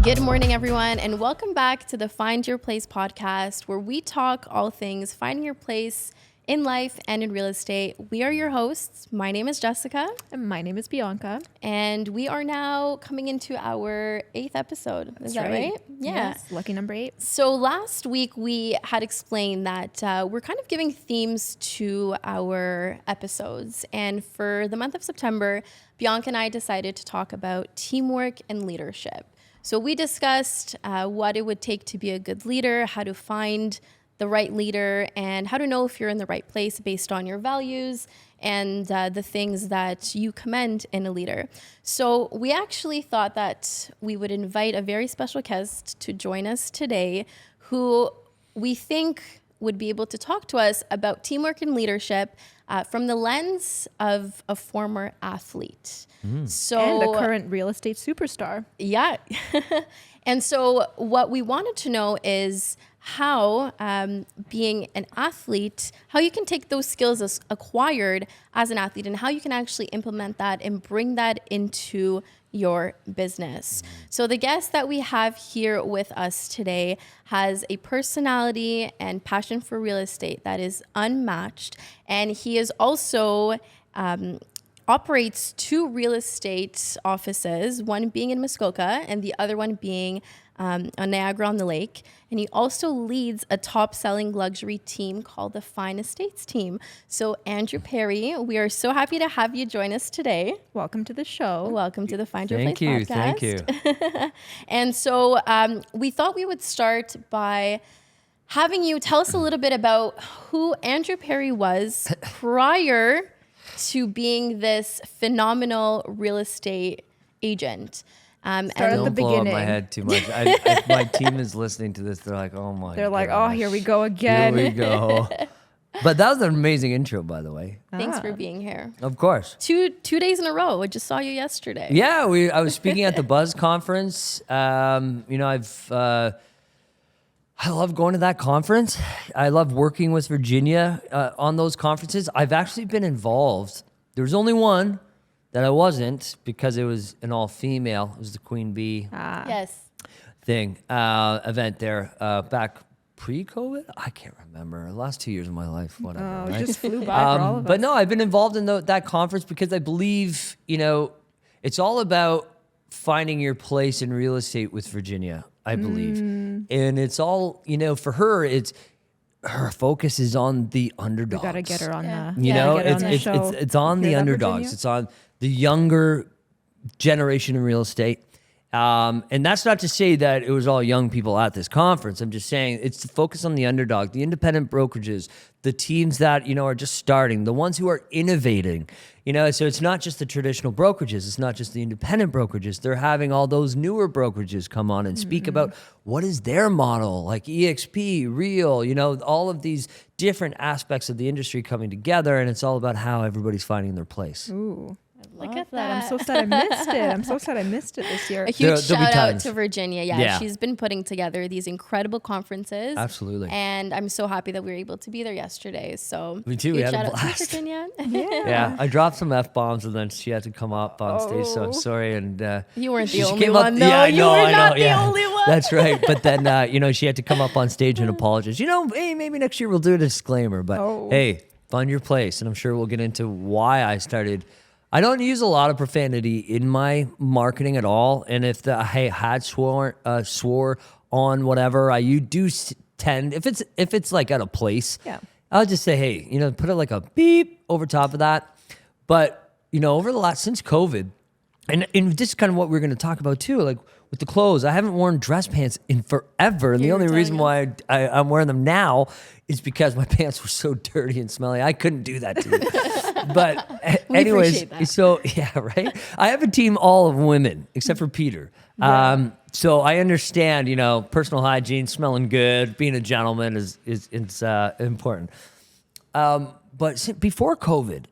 Good morning, everyone, and welcome back to the Find Your Place podcast, where we talk all things finding your place in life and in real estate. We are your hosts. My name is Jessica. And my name is Bianca. And we are now coming into our 8th episode. Is that right? Yeah. Yes, lucky number 8. So last week we had explained that we're kind of giving themes to our episodes. And for the month of September, Bianca and I decided to talk about teamwork and leadership. So we discussed what it would take to be a good leader, how to find the right leader, and how to know if you're in the right place based on your values and the things that you commend in a leader. So we actually thought that we would invite a very special guest to join us today who we think would be able to talk to us about teamwork and leadership from the lens of a former athlete. So, and a current real estate superstar. Yeah. And so what we wanted to know is how, being an athlete, how you can take those skills acquired as an athlete and how you can actually implement that and bring that into your business. So the guest that we have here with us today has a personality and passion for real estate that is unmatched. And he is also operates 2 real estate offices, one being in Muskoka and the other one being on Niagara-on-the-Lake. And he also leads a top-selling luxury team called the Fine Estates team. So Andrew Perrie, we are so happy to have you join us today. Welcome to the show. Welcome to the Find Your Place podcast. Thank you. And so we thought we would start by having you tell us a little bit about who Andrew Perrie was prior to being this phenomenal real estate agent. Start at the Don't blow up beginning. my head too much. If my team is listening to this, they're like, oh my They're like, gosh. oh, here we go again. Here we go. But that was an amazing intro, by the way. Thanks for being here. Of course. Two days in a row. I just saw you yesterday. Yeah, I was speaking at the Buzz conference. I love going to that conference. I love working with Virginia on those conferences. I've actually been involved. There was only one that I wasn't because it was an all-female. It was the Queen Bee Yes. thing, event there back pre-COVID. I can't remember. The last 2 years of my life, whatever. Oh, right? it just flew by for all of us. But no, I've been involved in that conference because I believe, it's all about finding your place in real estate with Virginia, I believe. And it's all, for her, her focus is on the underdogs. We got to get her on Yeah. the It's on the Hear that, underdogs. Virginia? It's on the younger generation in real estate. And that's not to say that it was all young people at this conference. I'm just saying it's to focus on the underdog, the independent brokerages, the teams that, are just starting, the ones who are innovating, so it's not just the traditional brokerages. It's not just the independent brokerages. They're having all those newer brokerages come on and speak about what is their model, like EXP, Real, all of these different aspects of the industry coming together. And it's all about how everybody's finding their place. Ooh. Look Love at that. that. I'm so sad I missed it this year. A huge There'll be shout out times. to Virginia. Yeah, she's been putting together these incredible conferences. Absolutely. And I'm so happy that we were able to be there yesterday. So Me too. We huge had a shout out to blast. Virginia. Yeah, I dropped some F-bombs and then she had to come up on stage, so I'm sorry. And You weren't the she only came one, up, though. Yeah, I You know, were I know. not the Yeah, only one. That's right. But then, she had to come up on stage and apologize. Hey, maybe next year we'll do a disclaimer. But hey, find your place. And I'm sure we'll get into why I started. I don't use a lot of profanity in my marketing at all. And if I had swore on whatever, you do tend, if it's like at a place, I'll just say, hey, put it like a beep over top of that. But, over the since COVID, and this is kind of what we're going to talk about too, like with the clothes, I haven't worn dress pants in forever. And the only reason why I'm wearing them now is because my pants were so dirty and smelly. I couldn't do that to you. But anyways, so yeah, right. I have a team all of women except for Peter. Yeah. So I understand, personal hygiene, smelling good, being a gentleman is important. But before COVID,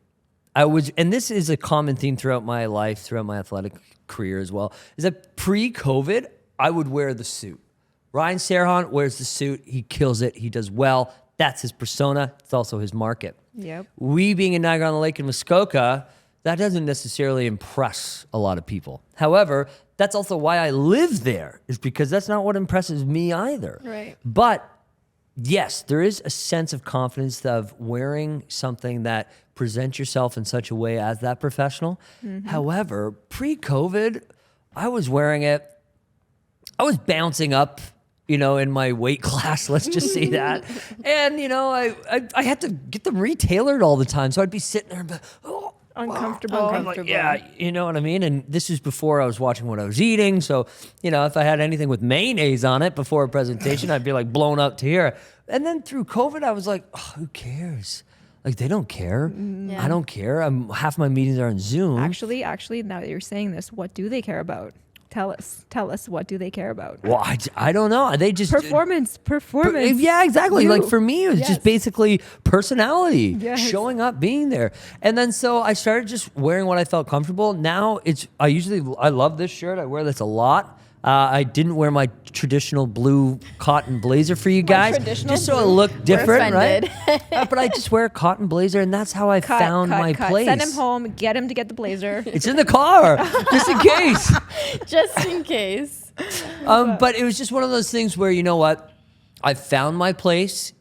and this is a common theme throughout my life, throughout my athletic career as well, is that pre-COVID, I would wear the suit. Ryan Serhant wears the suit. He kills it. He does well. That's his persona. It's also his market. Yep. We being in Niagara-on-the-Lake in Muskoka, that doesn't necessarily impress a lot of people. However, that's also why I live there, is because that's not what impresses me either. Right. But yes, there is a sense of confidence of wearing something that presents yourself in such a way as that professional. However, pre-COVID, I was wearing it. I was bouncing up, in my weight class, let's just say that. And, I had to get them retailored all the time. So I'd be sitting there and be, Uncomfortable. I'm like, yeah, you know what I mean? And this is before I was watching what I was eating. So, if I had anything with mayonnaise on it before a presentation, I'd be like blown up to here. And then through COVID, I was like, oh, who cares? Like, they don't care. Yeah. I don't care. Half my meetings are on Zoom. Actually, now that you're saying this, what do they care about? Tell us, what do they care about? Well, I don't know. They just... Performance. Yeah, exactly. You. Like for me, it was Yes. just basically personality, Yes. showing up, being there. And then so I started just wearing what I felt comfortable. Now I love this shirt. I wear this a lot. I didn't wear my traditional blue cotton blazer for you guys, just so it looked different, right? But I just wear a cotton blazer, and that's how I found my place. Send him home. Get him to get the blazer. It's in the car, just in case. Just in case. But it was just one of those things where, you know what? I found my place,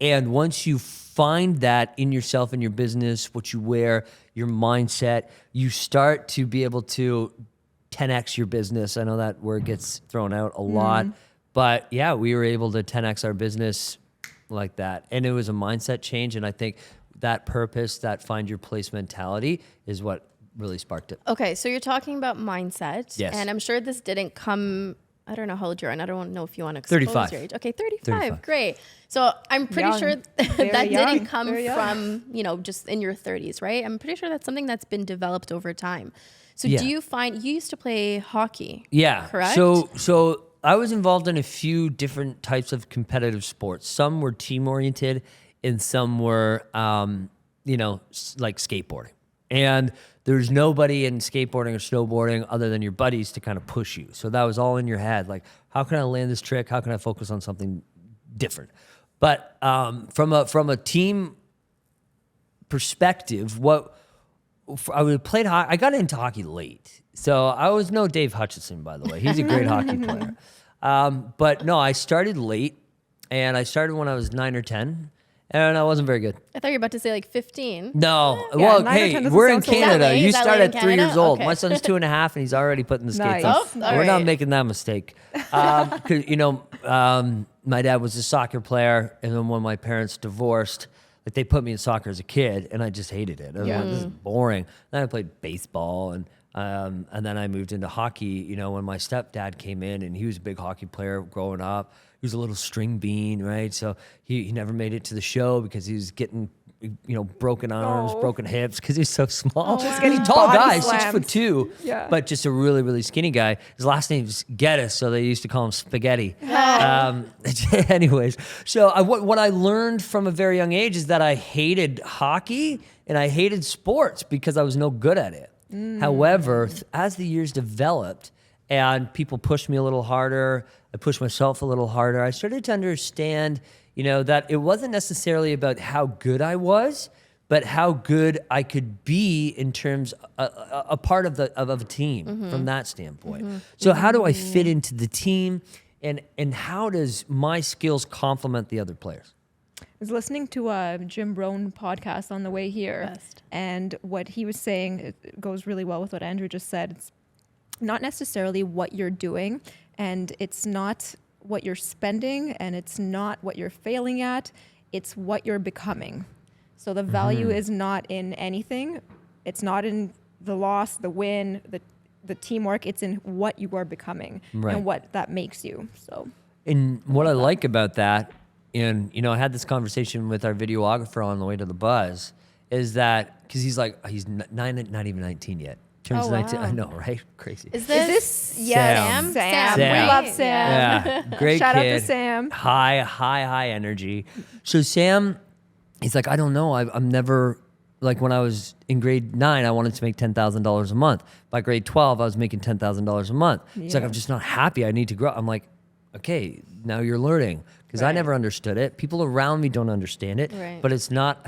and once you find that in yourself, in your business, what you wear, your mindset, you start to be able to 10x your business. I know that word gets thrown out a lot, but yeah, we were able to 10x our business like that. And it was a mindset change. And I think that purpose, that find your place mentality is what really sparked it. Okay, so you're talking about mindset. Yes. And I'm sure this didn't come, I don't know how old you are, and I don't know if you want to expose 35. your age. Okay, 35. 35. Great. So I'm pretty Young. sure Very that young. didn't come Very young. from, just in your 30s, right? I'm pretty sure that's something that's been developed over time. So Yeah. do you find, you used to play hockey? Yeah. Correct? So I was involved in a few different types of competitive sports. Some were team oriented and some were, like skateboarding. And there's nobody in skateboarding or snowboarding other than your buddies to kind of push you. So that was all in your head. Like, how can I land this trick? How can I focus on something different? But from a team perspective, I got into hockey late. So I was no Dave Hutchison, by the way. He's a great hockey player. But no, I started late, and I started when I was 9 or 10, and I wasn't very good. I thought you were about to say like 15. No. Yeah, well, 9 or 10 hey, doesn't we're in sound so bad. Canada. Is You that start late in at 3 years Canada? old. Okay. My son's 2.5, and he's already putting the skates Nice. on. Oh, all We're not right. making that mistake. 'Cause, my dad was a soccer player, and then when my parents divorced, like they put me in soccer as a kid, and I just hated it. I was like, this is boring. Then I played baseball, and then I moved into hockey. When my stepdad came in, and he was a big hockey player growing up. He was a little string bean, right? So he never made it to the show because he was getting, broken arms, broken hips because he's so small. Just He's getting a tall body guy, slammed. 6'2", Yeah. but just a really, really skinny guy. His last name's Geddes, so they used to call him Spaghetti. Anyways, so what I learned from a very young age is that I hated hockey and I hated sports because I was no good at it. However, as the years developed and people pushed me a little harder, I pushed myself a little harder, I started to understand, that it wasn't necessarily about how good I was, but how good I could be in terms a part of a team from that standpoint. So how do I fit into the team, and how does my skills complement the other players? I was listening to a Jim Rohn podcast on the way here, Best. and what he was saying it goes really well with what Andrew just said. It's not necessarily what you're doing, and it's not what you're spending, and it's not what you're failing at. It's what you're becoming. So the value is not in anything. It's not in the loss, the win, the teamwork. It's in what you are becoming and what that makes you. So, And what I like about that, and I had this conversation with our videographer on the way to the buzz, is that because he's not even 19 yet. Turns Oh, 19. wow. I know, right? Crazy. Is this Sam. Sam? Sam. We love Sam. Yeah, great Shout out kid. to Sam. High energy. So Sam, he's like, I don't know. I'm never, like when I was in grade 9, I wanted to make $10,000 a month. By grade 12, I was making $10,000 a month. He's like, I'm just not happy. I need to grow. I'm like, okay, now you're learning. Because I never understood it. People around me don't understand it. Right. But it's not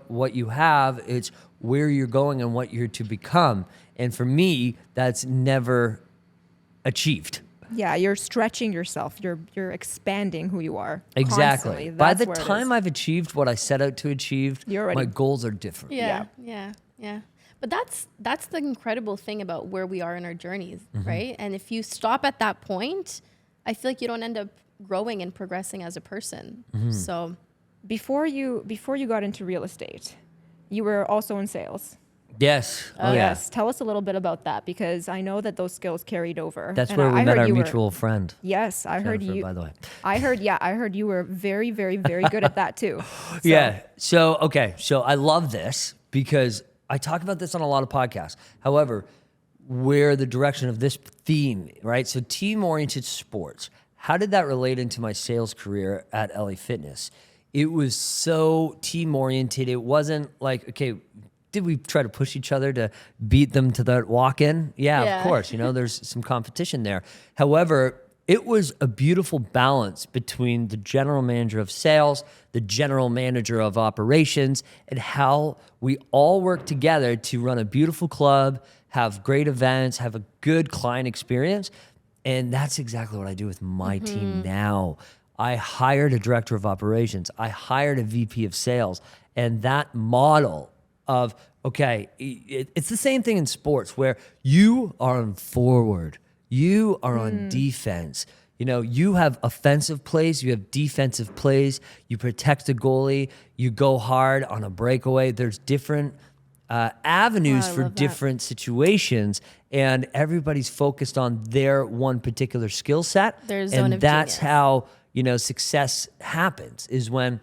what you have. It's where you're going and what you're to become. And for me, that's never achieved. Yeah, you're stretching yourself. You're expanding who you are. Exactly. Constantly. By That's the where it time is. I've achieved what I set out to achieve, my goals are different. Yeah. But that's the incredible thing about where we are in our journeys, right? And if you stop at that point, I feel like you don't end up growing and progressing as a person. So before you got into real estate, you were also in sales. Yes. Oh, Yes. Tell us a little bit about that, because I know that those skills carried over. That's And where we I met heard our you were- mutual friend. Yes, I heard Jennifer, you. by the way. I heard you were very, very, very good at that too. So, Yeah. So I love this because I talk about this on a lot of podcasts. However, where the direction of this theme, right? So team-oriented sports. How did that relate into my sales career at LA Fitness? It was so team-oriented. It wasn't like, okay, did we try to push each other to beat them to that walk-in? Yeah, of course. There's some competition there. However, it was a beautiful balance between the general manager of sales, the general manager of operations, and how we all work together to run a beautiful club, have great events, have a good client experience. And that's exactly what I do with my team now. I hired a director of operations. I hired a VP of sales. And that model of, okay, it's the same thing in sports where you are on forward. You are on defense. You have offensive plays, you have defensive plays, you protect the goalie, you go hard on a breakaway. There's different avenues for different situations, and everybody's focused on their one particular skill set. Their zone of that's genius. how, success happens, is when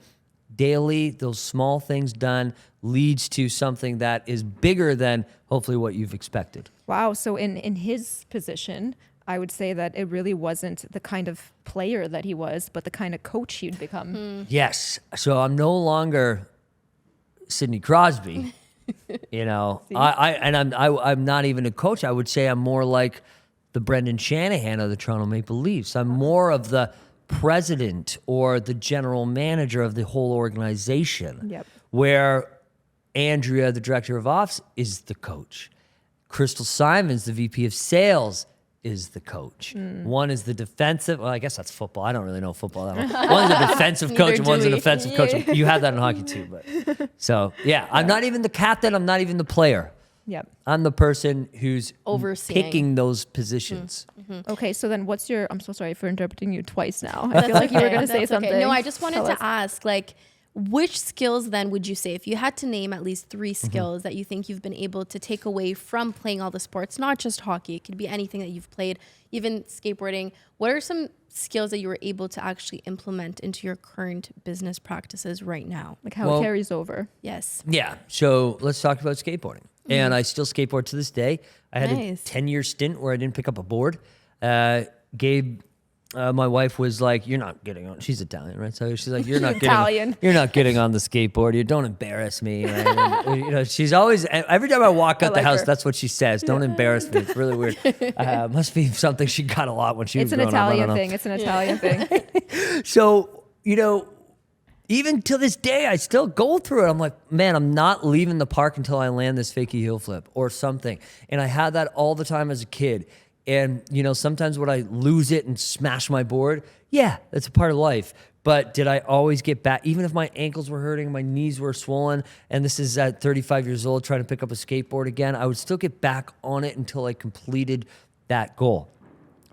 daily, those small things done leads to something that is bigger than hopefully what you've expected. Wow. So in his position, I would say that it really wasn't the kind of player that he was, but the kind of coach he'd become. Yes. So I'm no longer Sidney Crosby. I'm not even a coach. I would say I'm more like the Brendan Shanahan of the Toronto Maple Leafs. I'm more of the president or the general manager of the whole organization. Yep. Where Andrea, the director of ops, is the coach. Crystal Simons, the VP of sales, is the coach. One is the defensive. Well, I guess that's football. I don't really know football that well. One's a defensive coach and one's a defensive coach. You have that in hockey too. But so yeah, I'm not even the captain. I'm not even the player. Yep. I'm the person who's Overseeing. picking those positions. Okay. So then what's your, I'm so sorry for interrupting you twice now. I feel like you were going to say That's something. okay. No, I just wanted Tell to us. ask, which skills then would you say, if you had to name at least 3 skills that you think you've been able to take away from playing all the sports, not just hockey, it could be anything that you've played, even skateboarding. What are some skills that you were able to actually implement into your current business practices right now? Like how it carries over. Yes. Yeah. So let's talk about skateboarding. And I still skateboard to this day. I had a Nice. 10-year stint where I didn't pick up a board. Gabe, my wife, was like, "You're not getting on." She's Italian, right? So she's like, "You're not getting. Italian. You're not getting on the skateboard. You don't embarrass me." Right? And, she's always, every time I walk out the like house, her. that's what she says. Don't embarrass me. It's really weird. Must be something she got a lot when she It's was an growing up. I don't Italian know. thing. It's an Italian thing. So, even to this day, I still go through it. I'm like, man, I'm not leaving the park until I land this fakie heel flip or something. And I had that all the time as a kid. And, sometimes would I lose it and smash my board? Yeah, that's a part of life. But did I always get back? Even if my ankles were hurting, my knees were swollen, and this is at 35 years old trying to pick up a skateboard again, I would still get back on it until I completed that goal.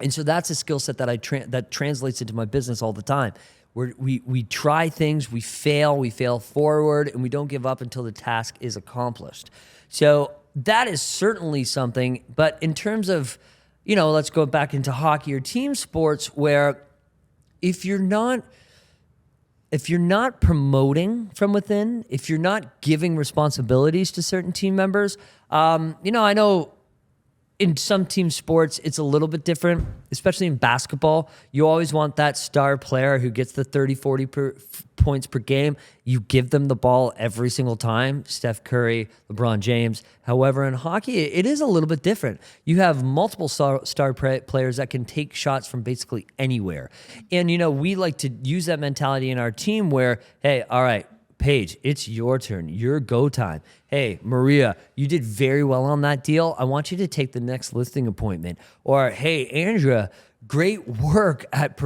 And so that's a skill set that that translates into my business all the time. We try things, we fail forward, and we don't give up until the task is accomplished. So that is certainly something. But in terms of, let's go back into hockey or team sports, where if you're not promoting from within, if you're not giving responsibilities to certain team members, I know in some team sports, it's a little bit different, especially in basketball. You always want that star player who gets the 30, 40 points per game. You give them the ball every single time. Steph Curry, LeBron James. However, in hockey, it is a little bit different. You have multiple star players that can take shots from basically anywhere. And, we like to use that mentality in our team where, hey, all right, Paige, it's your turn. Your go time. Hey, Maria, you did very well on that deal. I want you to take the next listing appointment. Or, hey, Andrea, great work at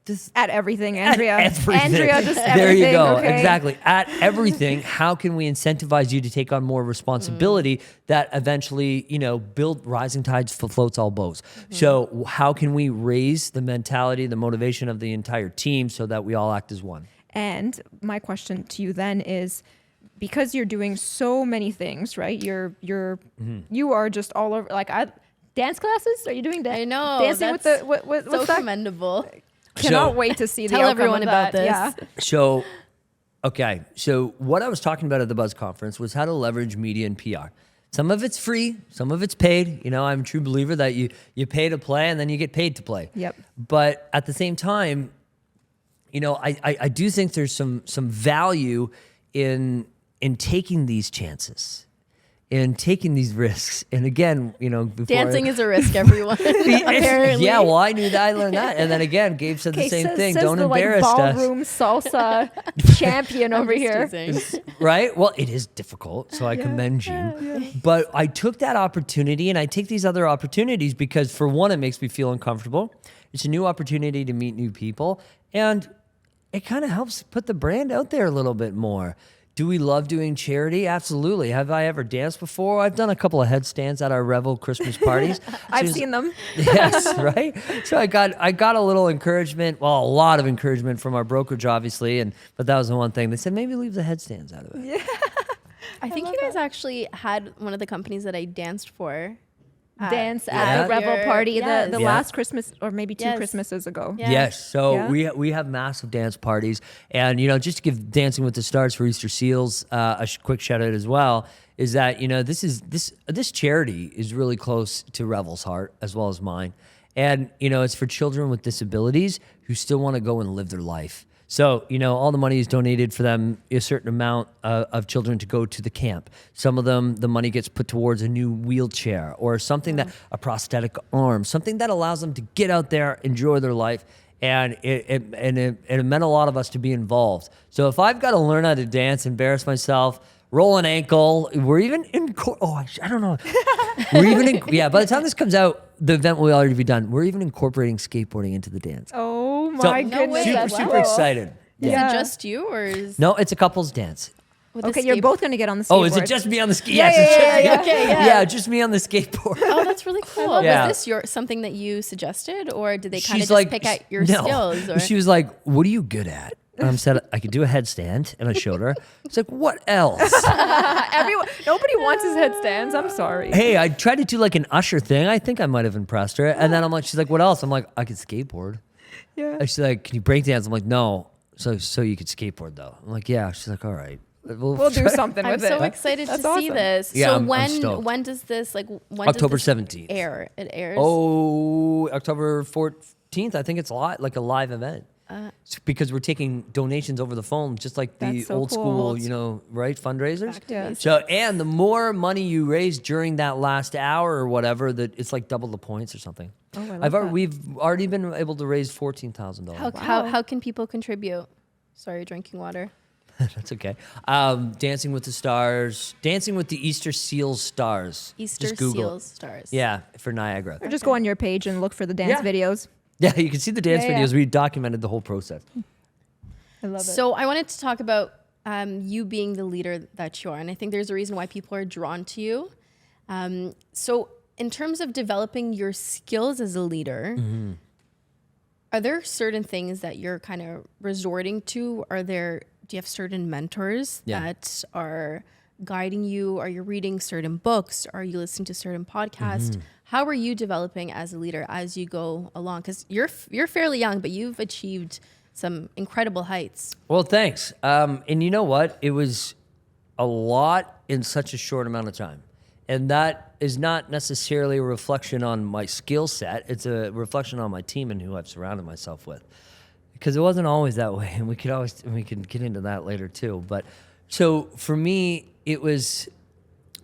this. At everything, Andrea. At everything. Andrea, just everything. There you go. Okay. Exactly. At everything, how can we incentivize you to take on more responsibility that eventually, build rising tides floats all boats. So how can we raise the mentality, the motivation of the entire team so that we all act as one? And my question to you then is, because you're doing so many things, right? You are just all over. Dance classes? Are you doing dance? I know. Dancing with the what's so that? commendable. Cannot wait to see the Tell outcome everyone of about that. this. Yeah. So what I was talking about at the Buzz Conference was how to leverage media and PR. Some of it's free, some of it's paid. I'm a true believer that you pay to play and then you get paid to play. Yep. But at the same time, I do think there's some value in taking these chances, in taking these risks. And again, before Dancing is a risk, everyone. Apparently. Yeah, well, I knew that. I learned that. And then again, Gabe said the same thing. Says Don't the, embarrass us. ballroom salsa champion over here. Right? Well, it is difficult, so I commend you. Yeah. But I took that opportunity, and I take these other opportunities because, for one, it makes me feel uncomfortable. It's a new opportunity to meet new people, and it kind of helps put the brand out there a little bit more. Do we love doing charity? Absolutely. Have I ever danced before? I've done a couple of headstands at our Revel Christmas parties. I've seen them. Yes, right? So I got a little encouragement, well, a lot of encouragement from our brokerage, obviously, but that was the one thing. They said, maybe leave the headstands out of it. Yeah. I think you guys actually had one of the companies that I danced for. At the Revel party the last Christmas, or maybe two Yes. Christmases ago. Yeah. Yes, so Yeah. we have massive dance parties, and just to give Dancing with the Stars for Easter Seals a quick shout out as well, is that this charity is really close to Revel's heart as well as mine, and it's for children with disabilities who still want to go and live their life. So, all the money is donated for them, a certain amount of children to go to the camp. Some of them, the money gets put towards a new wheelchair or something a prosthetic arm, something that allows them to get out there, enjoy their life. And it meant a lot of us to be involved. So if I've got to learn how to dance, embarrass myself, roll an ankle, we're even in, I don't know. We're even by the time this comes out, the event will already be done. We're even incorporating skateboarding into the dance. Oh my goodness. Super excited. Is it just you, or is No, it's a couple's dance. with Okay, the you're skate- both going to get on the skateboard. Oh, is it just me on the skateboard? Yeah, yeah. Okay, yeah. Yeah, just me on the skateboard. Oh, that's really cool. Yeah. Was this something that you suggested, or did they kind of She's just pick at your skills? Or? She was like, "What are you good at?" And I said, "I could do a headstand," and I showed her. It's like, "What else?" Nobody wants his headstands. I'm sorry. Hey, I tried to do like an usher thing. I think I might have impressed her. And then she's like, "What else?" I'm like, "I could skateboard." Yeah. And she's like, "Can you break dance?" I'm like, "No." So you could skateboard though. I'm like, "Yeah." She's like, "All right. We'll do something I'm with it. so excited to That's see awesome. this. Yeah, so I'm stoked. when does this October does this 17th. air? It airs. Oh, October 14th. I think it's like a live event. It's because we're taking donations over the phone, just like the That's so old cool. school, right, fundraisers. Yeah. So, and the more money you raise during that last hour or whatever, that it's like double the points or something. Oh, I love that. We've already been able to raise $14,000. How can people contribute? Sorry, drinking water. That's okay. Dancing with the Stars, Dancing with the Easter Seals Stars. Easter Just Google. Seals Stars. Yeah, for Niagara. Or just go on your page and look for the dance videos. Yeah, you can see the dance Yeah, yeah. videos. We documented the whole process. I love it. So I wanted to talk about you being the leader that you are, and I think there's a reason why people are drawn to you. So in terms of developing your skills as a leader, are there certain things that you're kind of resorting to? Do you have certain mentors that are guiding you? Are you reading certain books? Are you listening to certain podcasts? How are you developing as a leader as you go along? Because you're fairly young, but you've achieved some incredible heights. Well, thanks. And you know what? It was a lot in such a short amount of time. And that is not necessarily a reflection on my skill set. It's a reflection on my team and who I've surrounded myself with. Because it wasn't always that way. And we can get into that later too. But so for me, it was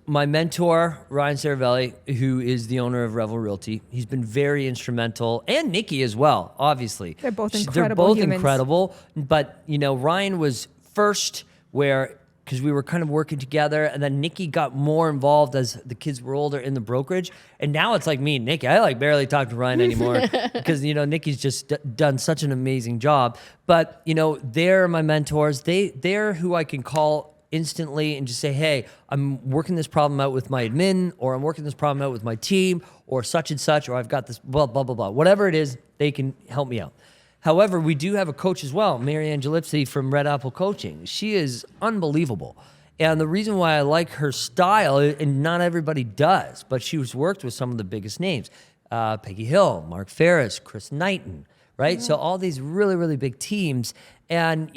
my mentor, Ryan Saravelli, who is the owner of Revel Realty. He's been very instrumental, and Nikki as well, obviously. They're both They're incredible both humans. incredible. But, Ryan was first where, because we were kind of working together, and then Nikki got more involved as the kids were older in the brokerage. And now it's like me and Nikki. I like barely talk to Ryan anymore because, Nikki's just done such an amazing job. But, they're my mentors. They're who I can call instantly and just say, hey, I'm working this problem out with my admin, or I'm working this problem out with my team, or such and such, or I've got this blah, blah, blah, blah. Whatever it is, they can help me out. However, we do have a coach as well, Marianne Gillipsy from Red Apple Coaching. She is unbelievable. And the reason why I like her style, and not everybody does, but she's worked with some of the biggest names. Peggy Hill, Mark Ferris, Chris Knighton, right? So all these really, really big teams. And,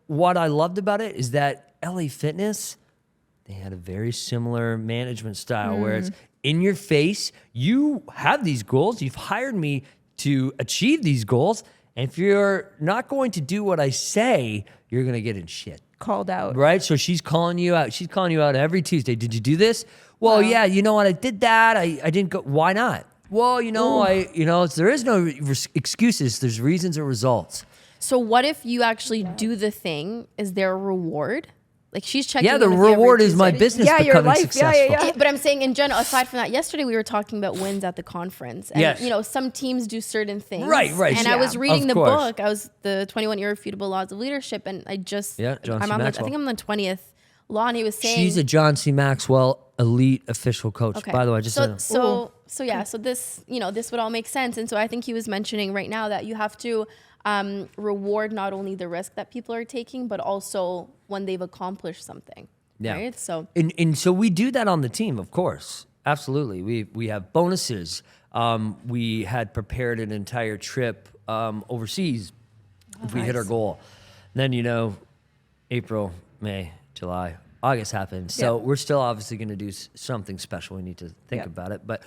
what I loved about it is that LA Fitness, they had a very similar management style where it's in your face. You have these goals. You've hired me to achieve these goals. And if you're not going to do what I say, you're going to get in shit. Called out. Right? So she's calling you out. She's calling you out every Tuesday. Did you do this? Well, yeah, you know what? I did that. I didn't go. Why not? Well, there is no excuses. There's reasons or results. So what if you actually do the thing? Is there a reward? Like she's checking. Yeah, the reward is my business becoming successful. Yeah. But I'm saying in general, aside from that, yesterday we were talking about wins at the conference. And, Yes. some teams do certain things. Right. And I was reading Of the course. book. I was the 21 Irrefutable Laws of Leadership. And I just, Yeah, John C. I Maxwell. think I'm on the 20th law. And he was saying. She's a John C. Maxwell elite official coach. Okay. By the way, just so this, this would all make sense. And so I think he was mentioning right now that you have to reward not only the risk that people are taking, but also when they've accomplished something. Yeah. Right. So and so we do that on the team, of course. Absolutely. We have bonuses. We had prepared an entire trip overseas if we hit our goal. Then, April, May, July, August happened. So we're still obviously going to do something special. We need to think about it. But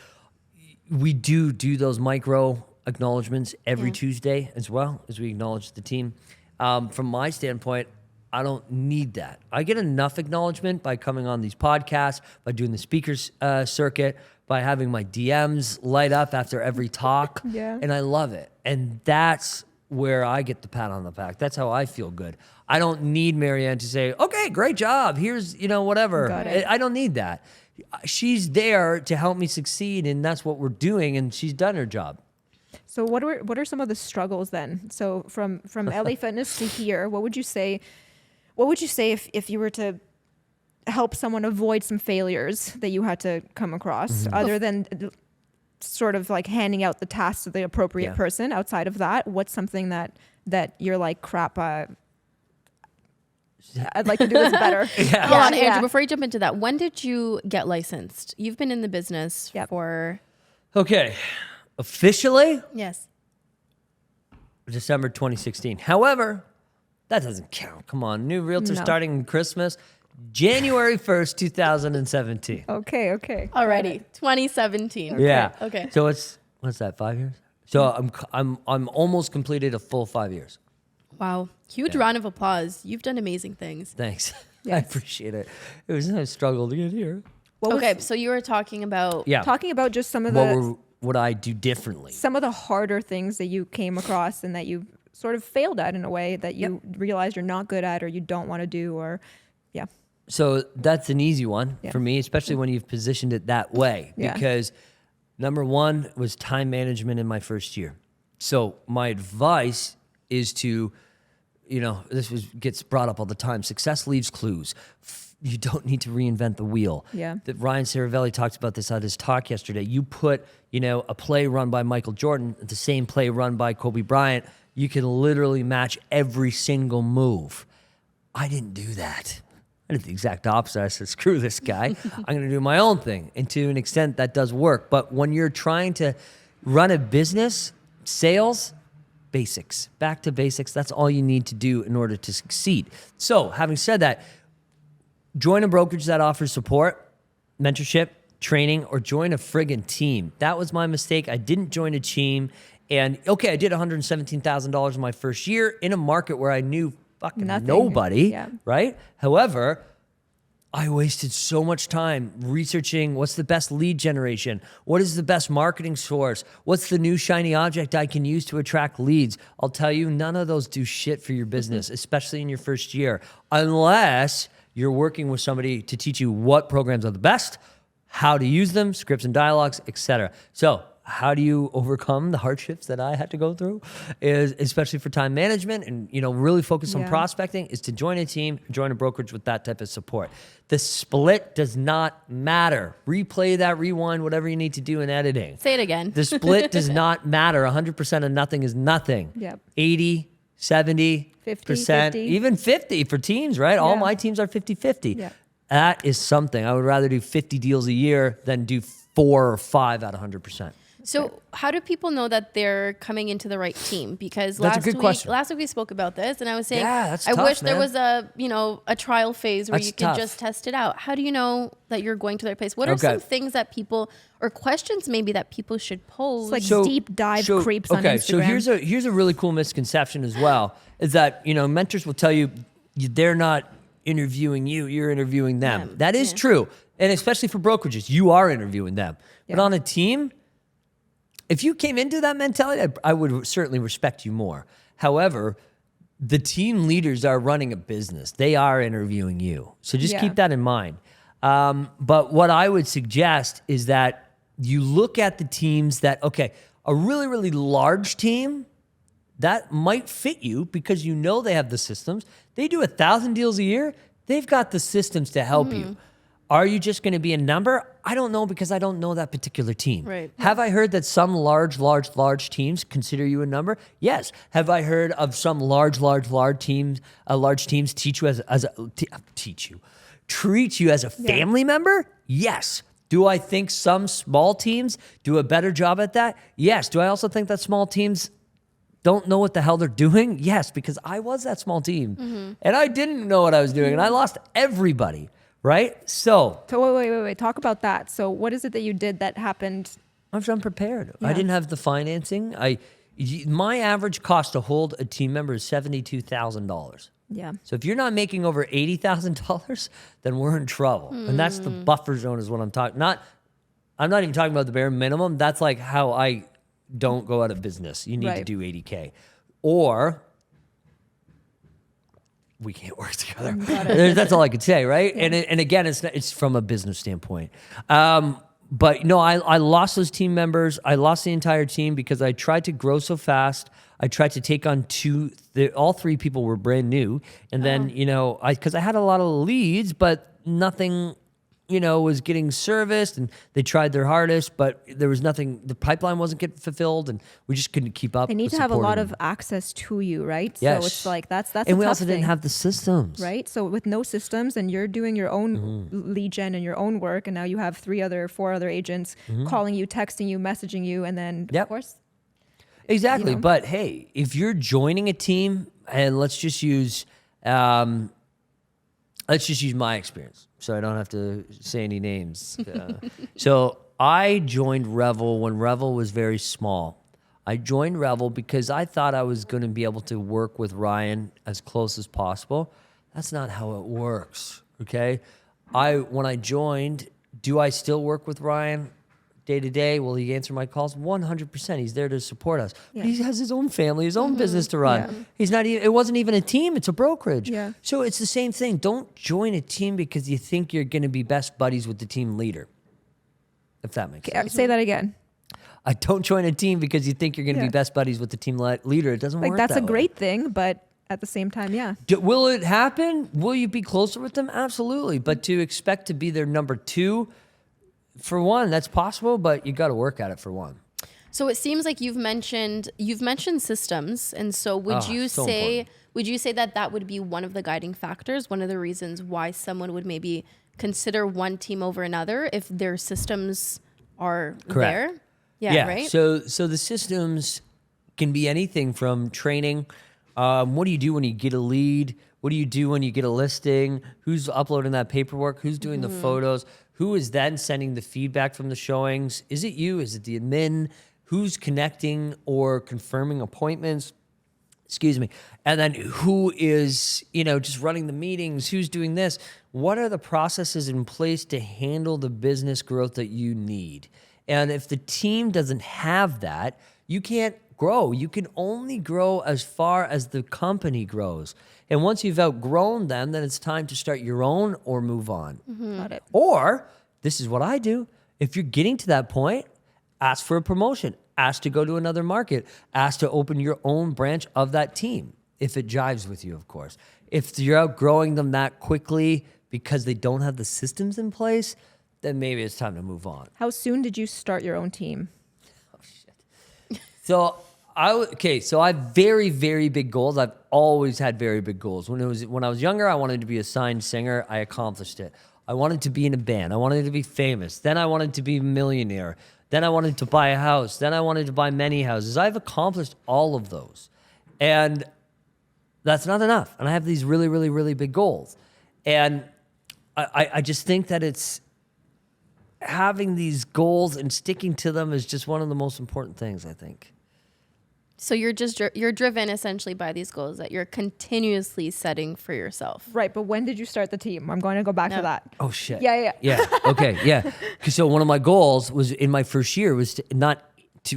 we do those micro acknowledgements every Tuesday as well as we acknowledge the team. From my standpoint, I don't need that. I get enough acknowledgement by coming on these podcasts, by doing the speakers circuit, by having my DMs light up after every talk. And I love it. And that's where I get the pat on the back. That's how I feel good. I don't need Marianne to say, okay, great job. Here's, whatever. I don't need that. She's there to help me succeed, and that's what we're doing, and she's done her job. So what are some of the struggles then? So from LA Fitness to here, what would you say if you were to help someone avoid some failures that you had to come across, other than sort of like handing out the tasks to the appropriate person? Outside of that, what's something that you're like, crap, I'd like to do this better? Hold on, Andrew, before you jump into that, when did you get licensed? You've been in the business for... Okay. Officially? Yes. December 2016. However, that doesn't count. Come on. New realtor starting in Christmas, January 1st, 2017. Okay. Already. 2017. Yeah. Okay. So what's that, 5 years? So I'm almost completed a full 5 years. Wow. Huge round of applause. You've done amazing things. Thanks. I appreciate it. It was a struggle to get here. So you were talking about... Talking about just some of the... What I do differently. Some of the harder things that you came across and that you sort of failed at in a way that you realized you're not good at or you don't want to do, or So that's an easy one for me, especially when you've positioned it that way. Because number one was time management in my first year. So my advice is to, gets brought up all the time. Success leaves clues. You don't need to reinvent the wheel. That Ryan Saravelli talked about this at his talk yesterday. You put, a play run by Michael Jordan, the same play run by Kobe Bryant, you can literally match every single move. I didn't do that. I did the exact opposite. I said, screw this guy. I'm going to do my own thing. And to an extent, that does work. But when you're trying to run a business, sales, basics, back to basics, that's all you need to do in order to succeed. So having said that, join a brokerage that offers support, mentorship, training, or join a friggin' team. That was my mistake. I didn't join a team. And I did $117,000 in my first year in a market where I knew fucking nobody, right? However, I wasted so much time researching what's the best lead generation, what is the best marketing source, what's the new shiny object I can use to attract leads. I'll tell you, none of those do shit for your business, especially in your first year, unless you're working with somebody to teach you what programs are the best, how to use them, scripts and dialogues, etc. So how do you overcome the hardships that I had to go through, is especially for time management and, really focus on prospecting, is to join a team, join a brokerage with that type of support. The split does not matter. Replay that, rewind, whatever you need to do in editing. Say it again. The split does not matter. 100% of nothing is nothing. Yep. 80, 70%, 50. even 50 for teams, right? All my teams are 50-50. Yeah. That is something. I would rather do 50 deals a year than do 4 or 5 out of 100%. So how do people know that they're coming into the right team? Because That's a good question. last week we spoke about this, and I was saying, that's I tough, wish there man. was a trial phase where That's you could tough. just test it out. How do you know that you're going to the right place? What are some things that people, or questions maybe that people should pose? It's like deep dive creeps on Instagram. So here's a really cool misconception as well, is that, mentors will tell you they're not interviewing you, you're interviewing them. That is true. And especially for brokerages, you are interviewing them. But on a team, if you came into that mentality, I would certainly respect you more. However, the team leaders are running a business. They are interviewing you. So just keep that in mind. But what I would suggest is that you look at the teams that, a really, really large team, that might fit you because they have the systems. They do 1,000 deals a year. They've got the systems to help you. Are you just going to be a number? I don't know, because I don't know that particular team. Right. Have I heard that some large teams consider you a number? Yes. Have I heard of some large teams treat you as a family member? Yes. Do I think some small teams do a better job at that? Yes. Do I also think that small teams don't know what the hell they're doing? Yes, because I was that small team and I didn't know what I was doing and I lost everybody. Right? So wait. Talk about that. So what is it that you did that happened? I was unprepared. Yeah. I didn't have the financing. My average cost to hold a team member is $72,000. Yeah. So if you're not making over $80,000, then we're in trouble. And that's the buffer zone is what I'm talking. I'm not even talking about the bare minimum. That's like how I don't go out of business. You need to do 80K. Or we can't work together. That's all I could say, right? Yeah. And again, it's from a business standpoint. But no, I lost those team members. I lost the entire team because I tried to grow so fast. I tried to take on all 3 people were brand new. And then, because I had a lot of leads, but nothing, was getting serviced, and they tried their hardest, but there was nothing, the pipeline wasn't getting fulfilled, and we just couldn't keep up. They need to have a lot of access to you, right? Yes. So it's like, that's and we a tough also didn't thing, have the systems. right? So with no systems, and you're doing your own lead gen and your own work, and now you have 4 other agents calling you, texting you, messaging you, and then of course. Exactly. But hey, if you're joining a team, and let's just use my experience, so I don't have to say any names. So I joined Revel when Revel was very small. I joined Revel because I thought I was going to be able to work with Ryan as close as possible. That's not how it works, okay? When I joined, do I still work with Ryan day to day? Will he answer my calls? 100%. He's there to support us. Yeah. But he has his own family, his own business to run. Yeah. He's not even, it wasn't even a team, it's a brokerage. Yeah. So it's the same thing. Don't join a team because you think you're going to be best buddies with the team leader. If that makes sense. Say that again. I don't join a team because you think you're going to be best buddies with the team leader. It doesn't work That's that a way. great thing, but at the same time, Will it happen? Will you be closer with them? Absolutely. But to expect to be their number 2, for one, that's possible, but you got to work at it for one. So it seems like you've mentioned systems, and so would you say that would be one of the guiding factors, one of the reasons why someone would maybe consider one team over another if their systems are Correct. there? Yeah, right? So the systems can be anything from training. What do you do when you get a lead? What do you do when you get a listing? Who's uploading that paperwork? Who's doing the photos? Who is then sending the feedback from the showings? Is it you? Is it the admin? Who's connecting or confirming appointments? Excuse me. And then who is, just running the meetings? Who's doing this? What are the processes in place to handle the business growth that you need? And if the team doesn't have that, you can't grow. You can only grow as far as the company grows. And once you've outgrown them, then it's time to start your own or move on. Got it. Or, this is what I do. If you're getting to that point, ask for a promotion. Ask to go to another market. Ask to open your own branch of that team, if it jives with you, of course. If you're outgrowing them that quickly because they don't have the systems in place, then maybe it's time to move on. How soon did you start your own team? Oh, shit. So I have very, very big goals. I've always had very big goals. When I was younger, I wanted to be a signed singer. I accomplished it. I wanted to be in a band. I wanted to be famous. Then I wanted to be a millionaire. Then I wanted to buy a house. Then I wanted to buy many houses. I've accomplished all of those. And that's not enough. And I have these really, really, really big goals. And I just think that it's having these goals and sticking to them is just one of the most important things, I think. So you're driven essentially by these goals that you're continuously setting for yourself. Right, but when did you start the team? I'm going to go back to that. Oh, shit. Yeah. Okay, yeah. So one of my goals was in my first year was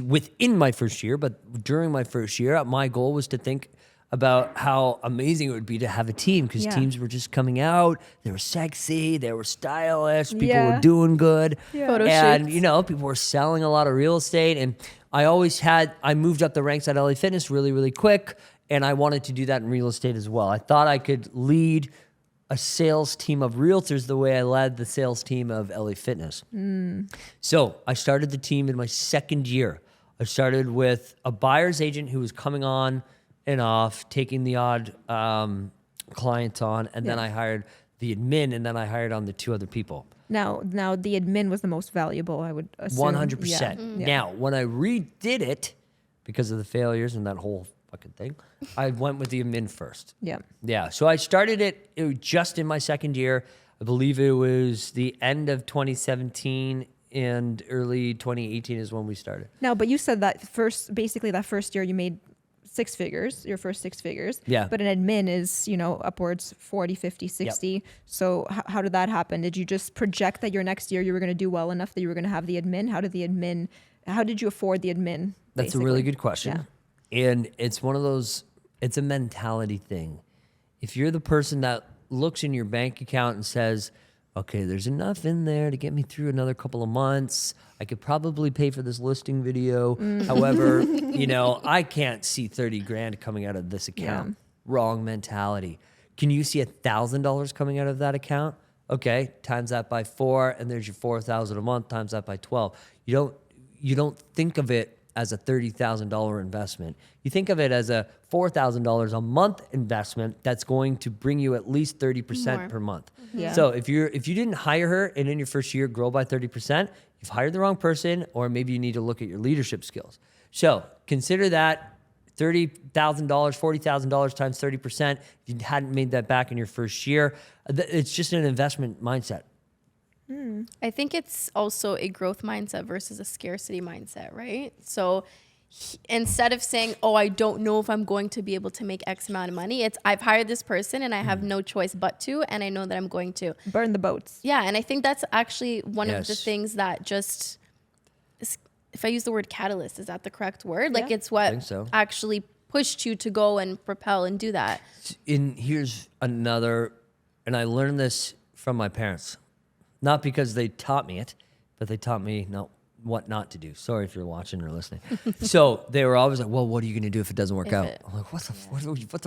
within my first year, but during my first year, my goal was to think about how amazing it would be to have a team, because teams were just coming out. They were sexy. They were stylish. People were doing good. Yeah. Photo And, shoots. people were selling a lot of real estate. And I moved up the ranks at LA Fitness really, really quick. And I wanted to do that in real estate as well. I thought I could lead a sales team of realtors the way I led the sales team of LA Fitness. So I started the team in my second year. I started with a buyer's agent who was coming on and off, taking the odd clients on, and then I hired the admin, and then I hired on the two other people. Now the admin was the most valuable, I would assume. 100%. Yeah. Now, when I redid it, because of the failures and that whole fucking thing, I went with the admin first. Yeah. Yeah, so I started it was just in my second year. I believe it was the end of 2017 and early 2018 is when we started. Now, but you said that first year you made six figures, your first six figures. Yeah. But an admin is, upwards 40, 50, 60. Yep. So how did that happen? Did you just project that your next year you were going to do well enough that you were going to have the admin? How did you afford the admin? That's a really good question. Yeah. And it's one of those, it's a mentality thing. If you're the person that looks in your bank account and says, okay, there's enough in there to get me through another couple of months. I could probably pay for this listing video. However, I can't see 30 grand coming out of this account. Yeah. Wrong mentality. Can you see $1,000 coming out of that account? Okay, times that by 4, and there's your $4,000 a month, times that by 12. You don't think of it as a $30,000 investment. You think of it as a $4,000 a month investment that's going to bring you at least 30% per month. Yeah. So if you didn't hire her and in your first year grow by 30%, you've hired the wrong person, or maybe you need to look at your leadership skills. So consider that $30,000, $40,000 times 30%. If you hadn't made that back in your first year, it's just an investment mindset. I think it's also a growth mindset versus a scarcity mindset, right? So instead of saying, oh, I don't know if I'm going to be able to make X amount of money, it's I've hired this person and I have no choice but to, and I know that I'm going to. Burn the boats. Yeah, and I think that's actually one of the Yes. things that just, if I use the word catalyst, is that the correct word? Like it's I think what so. actually pushed you to go and propel and do that. Here's another, and I learned this from my parents. Not because they taught me it, but they taught me what not to do. Sorry if you're watching or listening. So they were always like, well, what are you going to do if it doesn't work out? I'm like, what the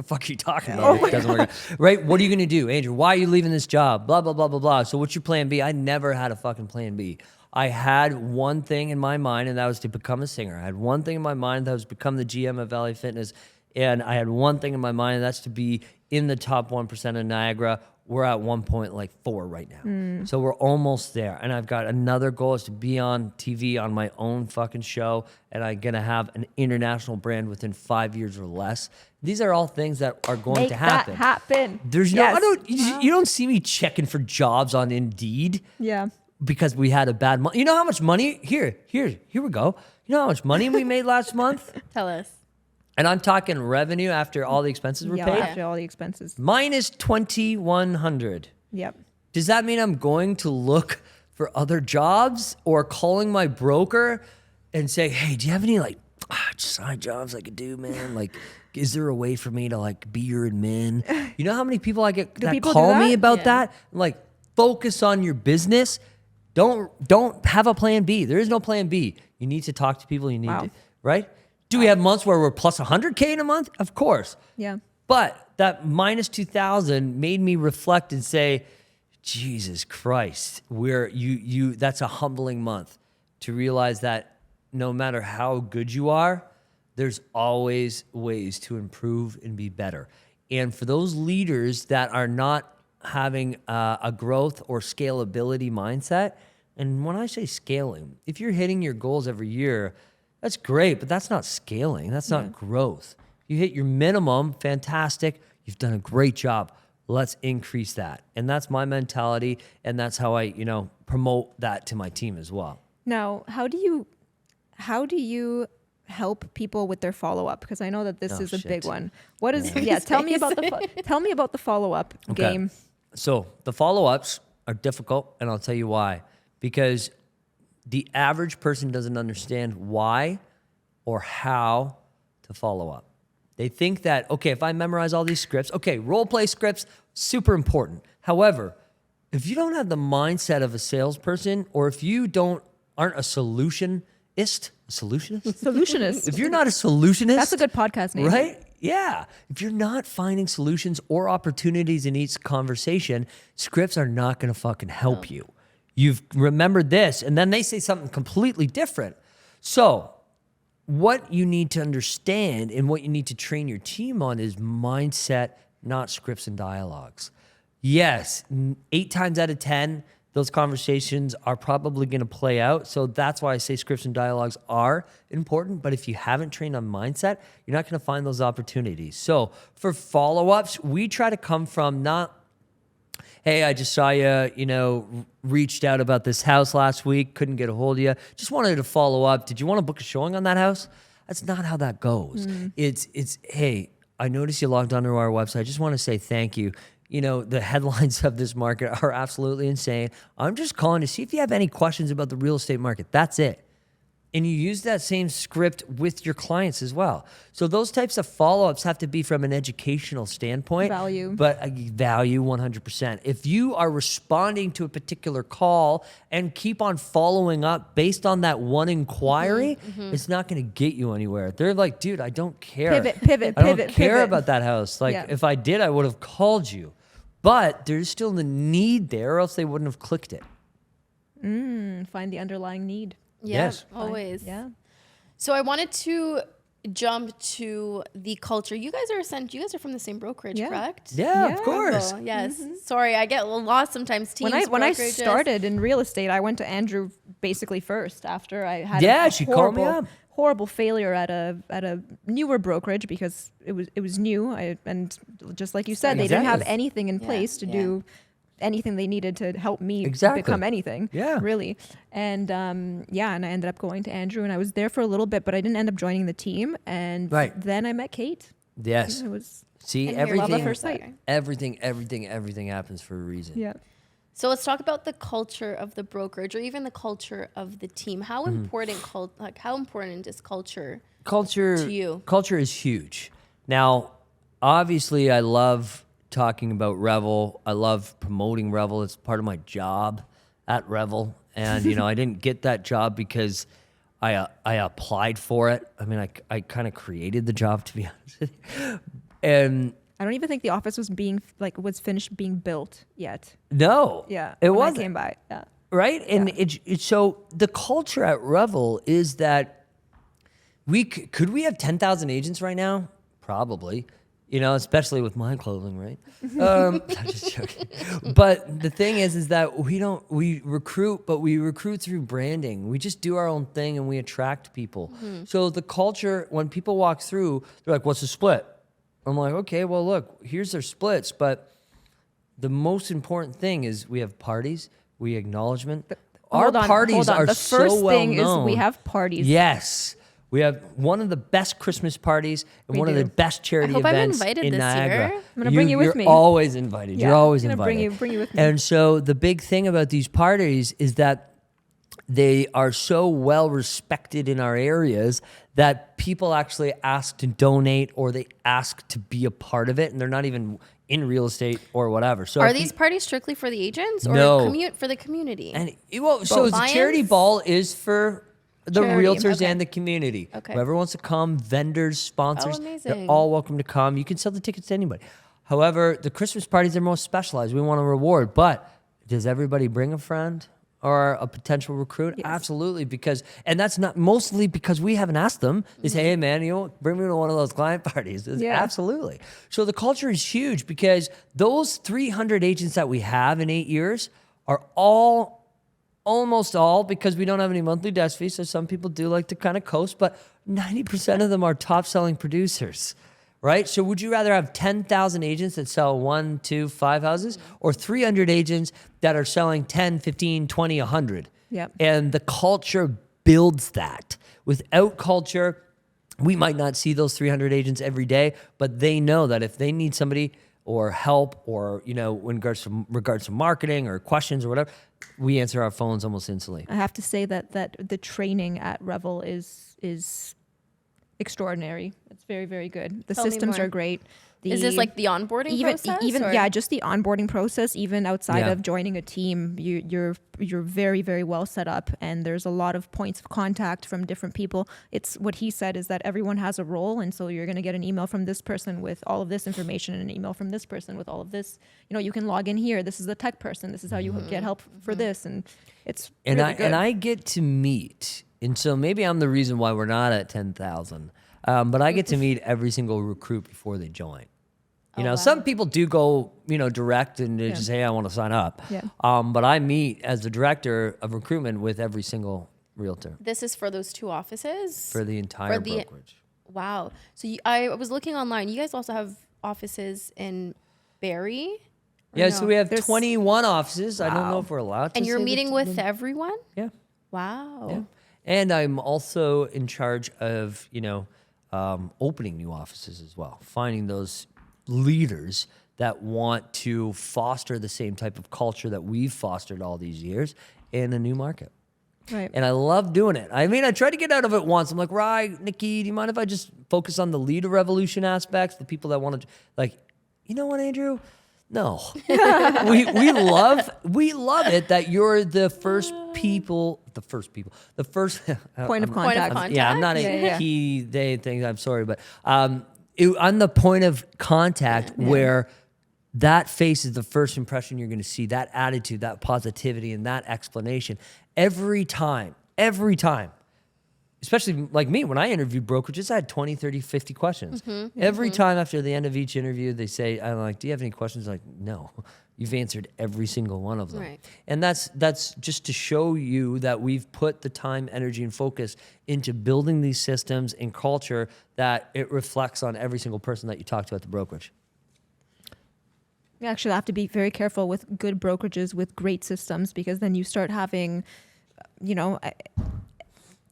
fuck are you talking about if it doesn't work out? Right? What are you going to do, Andrew? Why are you leaving this job? Blah, blah, blah, blah, blah. So what's your plan B? I never had a fucking plan B. I had one thing in my mind, and that was to become a singer. I had one thing in my mind, that was become the GM of LA Fitness. And I had one thing in my mind, and that's to be in the top 1% of Niagara. We're at 1.4 right now. So we're almost there. And I've got another goal is to be on TV on my own fucking show. And I'm going to have an international brand within 5 years or less. These are all things that are going Make to happen. that happen. There's Yes. you don't see me checking for jobs on Indeed Yeah. because we had a bad month. You know how much money? Here we go. You know how much money we made last month? Tell us. And I'm talking revenue after all the expenses were Yeah, paid. after all the expenses. Minus 2,100. Yep. Does that mean I'm going to look for other jobs or calling my broker and say, hey, do you have any like side jobs I could do, man? Like, is there a way for me to like be your admin? You know how many people I get that people call do me that? about Yeah. that? I'm like, focus on your business. Don't have a plan B. There is no plan B. You need to talk to people. You need Wow. to, right? Do we have months where we're plus 100K in a month? Of course. Yeah. But that minus 2,000 made me reflect and say, Jesus Christ, that's a humbling month to realize that no matter how good you are, there's always ways to improve and be better. And for those leaders that are not having a growth or scalability mindset, and when I say scaling, if you're hitting your goals every year, that's great, but that's not scaling. That's not growth. You hit your minimum, fantastic. You've done a great job. Let's increase that. And that's my mentality, and that's how I, promote that to my team as well. Now, how do you help people with their follow-up? Because I know that this is a big one. What is tell me about the follow-up game. So the follow-ups are difficult, and I'll tell you why. Because the average person doesn't understand why or how to follow up. They think that, okay, if I memorize all these scripts, okay, role play scripts, super important. However, if you don't have the mindset of a salesperson, or if you aren't a solutionist, if you're not a solutionist, That's a good podcast name. right? Yeah. If you're not finding solutions or opportunities in each conversation, scripts are not going to fucking help you. You've remembered this, and then they say something completely different. So what you need to understand and what you need to train your team on is mindset, not scripts and dialogues. Yes, 8 times out of 10, those conversations are probably going to play out. So that's why I say scripts and dialogues are important. But if you haven't trained on mindset, you're not going to find those opportunities. So for follow-ups, we try to come from not, hey, I just saw you, reached out about this house last week, couldn't get a hold of you. Just wanted to follow up. Did you want to book a showing on that house? That's not how that goes. It's hey, I noticed you logged onto our website. I just want to say thank you. The headlines of this market are absolutely insane. I'm just calling to see if you have any questions about the real estate market. That's it. And you use that same script with your clients as well. So those types of follow-ups have to be from an educational standpoint. Value. But value 100%. If you are responding to a particular call and keep on following up based on that one inquiry, it's not going to get you anywhere. They're like, dude, I don't care. Pivot. I don't care about that house. Like, Yeah. if I did, I would have called you. But there's still the need there, or else they wouldn't have clicked it. Find the underlying need. Yeah, Yes. always. Yeah. So I wanted to jump to the culture. You guys are from the same brokerage, Yeah. correct? Yeah, Yeah. of course. Revel, yes. Sorry, I get lost sometimes. Teams, When I brokerages. started in real estate, I went to Andrew basically first after I had Yeah, a she called me up. horrible failure at a newer brokerage because it was new. And just like you said, they didn't have Exactly. anything in place to do anything they needed to help me Exactly. become anything. Yeah. Really. And and I ended up going to Andrew, and I was there for a little bit, but I didn't end up joining the team. And then I met Kate. Yes. It was See, And your love at everything, first sight. everything happens for a reason. yeah. So let's talk about the culture of the brokerage, or even the culture of the team. How important how important is culture? Culture To you. Culture is huge. Now, obviously, I love talking about Revel. I love promoting Revel. It's part of my job at Revel. And, I didn't get that job because I applied for it. I mean, I kind of created the job, to be honest with you. And I don't even think the office was was finished being built yet. no, Yeah. it when I wasn't. came by. Yeah. Right? And it's so the culture at Revel is that could we have 10,000 agents right now? Probably. Especially with my clothing, right? I'm just joking. But the thing is that we recruit, but we recruit through branding. We just do our own thing and we attract people. So the culture, when people walk through, they're like, what's the split? I'm like, okay, well, look, here's their splits. But the most important thing is we have parties, we acknowledgement. Our parties are The so first well thing known. is we have parties. Yes. We have one of the best Christmas parties and one of the best charity I hope I'm events invited in this Niagara. year. I'm gonna bring you with me. You're always invited. Yeah, You're always I'm gonna invited. bring you with me. And so the big thing about these parties is that they are so well respected in our areas that people actually ask to donate or they ask to be a part of it, and they're not even in real estate or whatever. So Are these parties strictly for the agents or No. for the community? And so the charity Clients? ball is for the Charity, realtors okay. and the community. Okay. Whoever wants to come, vendors, sponsors, they're amazing. all welcome to come. You can sell the tickets to anybody. However, the Christmas parties are most specialized. We want to reward, but does everybody bring a friend or a potential recruit? Yes. Absolutely, and that's not mostly because we haven't asked them. They say, hey man, bring me to one of those client parties. Yeah. Absolutely. So the culture is huge because those 300 agents that we have in 8 years are almost all, because we don't have any monthly desk fees, so some people do like to kind of coast, but 90% of them are top selling producers. Right? So would you rather have 10,000 agents that sell 1, 2, 5 houses or 300 agents that are selling 10, 15, 20, 100? Yep. And the culture builds that. Without culture, we might not see those 300 agents every day, but they know that if they need somebody or help or, in regards to marketing or questions or whatever, we answer our phones almost instantly. I have to say that the training at Revel is extraordinary. It's very, very good. The Tell me systems more. are great. Is this like the onboarding process? or- Just the onboarding process. Even outside Yeah. of joining a team, you're very, very well set up, and there's a lot of points of contact from different people. It's what he said is that everyone has a role, and so you're going to get an email from this person with all of this information, and an email from this person with all of this. You can log in here. This is the tech person. This is how you get help for this, and it's really good. I get to meet, and so maybe I'm the reason why we're not at 10,000. But I get to meet every single recruit before they join. Some people do go, direct and they just say, hey, I want to sign up. Yeah. But I meet as the director of recruitment with every single realtor This is for those 2 offices? for the entire brokerage. Wow. So I was looking online. You guys also have offices in Barrie? Or Yeah, no? so we have There's- 21 offices. I don't know if we're allowed to. And you're say meeting with everyone? Yeah. Wow. Yeah. And I'm also in charge of, opening new offices as well, finding those leaders that want to foster the same type of culture that we've fostered all these years in a new market. Right. And I love doing it. I mean, I tried to get out of it once. I'm like, right, Nikki, do you mind if I just focus on the leader revolution aspects, the people that want to, you know what, Andrew? No. we love it that you're the first Point of contact. Yeah, I'm not a Yeah. he, they thing. I'm sorry, but I'm the point of contact where that face is the first impression you're going to see, that attitude, that positivity, and that explanation every time. Especially like me, when I interviewed brokerages, I had 20, 30, 50 questions. Every time after the end of each interview, they say, I'm like, do you have any questions? I'm like, no, you've answered every single one of them. Right. And that's just to show you that we've put the time, energy, and focus into building these systems and culture that it reflects on every single person that you talk to at the brokerage. You actually have to be very careful with good brokerages with great systems, because then you start having,